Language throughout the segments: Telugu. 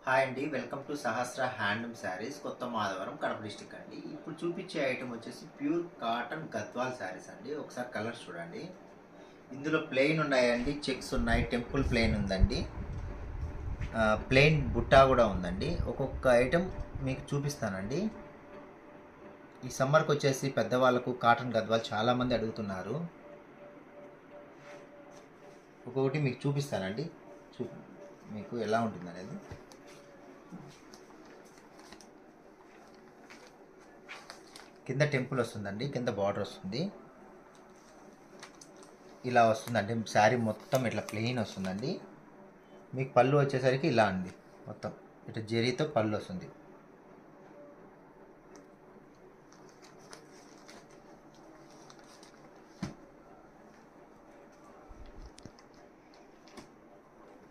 హాయ్ అండి, welcome to Sahasra handloom saris, కొత్త మాధవరం, కడప డిస్టిక్ అండి. ఇప్పుడు చూపించే ఐటమ్ వచ్చేసి ప్యూర్ కాటన్ గద్వాల్ శారీస్ అండి. ఒకసారి కలర్స్ చూడండి. ఇందులో ప్లెయిన్ ఉన్నాయండి, చెక్స్ ఉన్నాయి, టెంపుల్ ప్లెయిన్ ఉందండి, ప్లెయిన్ బుట్టా కూడా ఉందండి. ఒక్కొక్క ఐటమ్ మీకు చూపిస్తానండి. ఈ సమ్మర్కి వచ్చేసి పెద్దవాళ్ళకు కాటన్ గద్వాల్ చాలామంది అడుగుతున్నారు. ఒక్కొక్కటి మీకు చూపిస్తానండి, మీకు ఎలా ఉంటుంది అనేది. కింద టెంపుల్ వస్తుందండి, కింద బార్డర్ వస్తుంది, ఇలా వస్తుందండి. శారీ మొత్తం ఇట్లా ప్లెయిన్ వస్తుందండి. మీకు పళ్ళు వచ్చేసరికి ఇలా అండి, మొత్తం ఇట్లా జరీతో పళ్ళు వస్తుంది.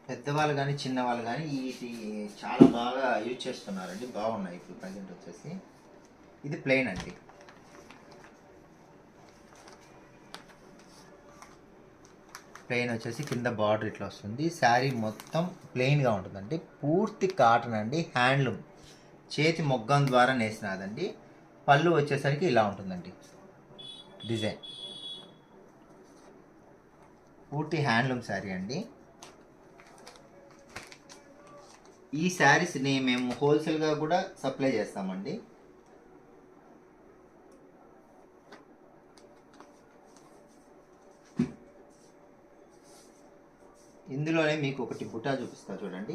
పెద్దవాళ్ళు కానీ చిన్నవాళ్ళు కానీ ఇది చాలా బాగా యూజ్ చేస్తున్నారండి, బాగున్నాయి. ఇప్పుడు ప్రజెంట్ వచ్చేసి ఇది ప్లెయిన్ అండి. ప్లెయిన్ వచ్చేసి కింద బార్డర్ ఇట్లా వస్తుంది. శారీ మొత్తం ప్లెయిన్గా ఉంటుందండి, పూర్తి కాటన్ అండి, హ్యాండ్లూమ్, చేతి మొగ్గం ద్వారా నేసినదండి. పళ్ళు వచ్చేసరికి ఇలా ఉంటుందండి, డిజైన్ పూర్తి హ్యాండ్లూమ్ శారీ అండి. ఈ శారీస్ని మేము హోల్సేల్గా కూడా సప్లై చేస్తామండి. ఇందులోనే మీకు ఒకటి బుటా చూపిస్తా చూడండి.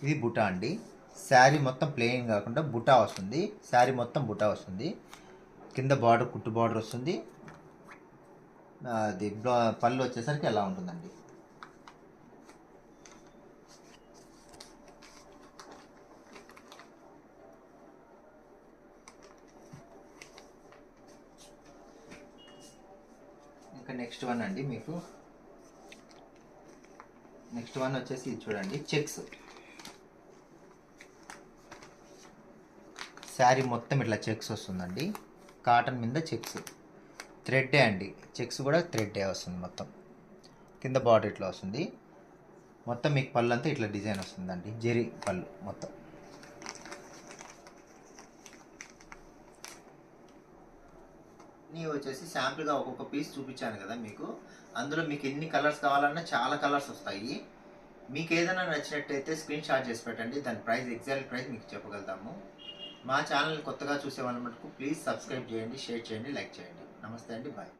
ఇది బుటా అండి. శారీ మొత్తం ప్లెయిన్ కాకుండా బుటా వస్తుంది, శారీ మొత్తం బుటా వస్తుంది. కింద బార్డర్ కుట్టు బార్డర్ వస్తుంది. అది పళ్ళు వచ్చేసరికి ఎలా ఉంటుందండి. ఇంకా నెక్స్ట్ వన్ అండి, మీకు నెక్స్ట్ వన్ వచ్చేసి ఇది చూడండి, చెక్స్. శారీ మొత్తం ఇట్లా చెక్స్ వస్తుందండి, కాటన్ మీద చెక్స్, థ్రెడ్డే అండి, చెక్స్ కూడా థ్రెడ్డే వస్తుంది. మొత్తం కింద బార్డర్ ఇట్లా వస్తుంది. మొత్తం మీకు పళ్ళు అంతా ఇట్లా డిజైన్ వస్తుందండి, జెరీ పళ్ళు మొత్తం. నేను వచ్చేసి శాంపుల్గా ఒక్కొక్క పీస్ చూపించాను కదా మీకు. అందులో మీకు ఎన్ని కలర్స్ కావాలన్నా చాలా కలర్స్ వస్తాయి. మీకు ఏదైనా నచ్చినట్టయితే స్క్రీన్ షాట్ చేసి పెట్టండి, దాని ప్రైస్, ఎగ్జాక్ట్ ప్రైస్ మీకు చెప్పగలుగుతాము. మా ఛానల్ కొత్తగా చూసే వాళ్ళ మటుకు ప్లీజ్ సబ్స్క్రైబ్ చేయండి, షేర్ చేయండి, లైక్ చేయండి. నమస్తే అండి, బాయ్.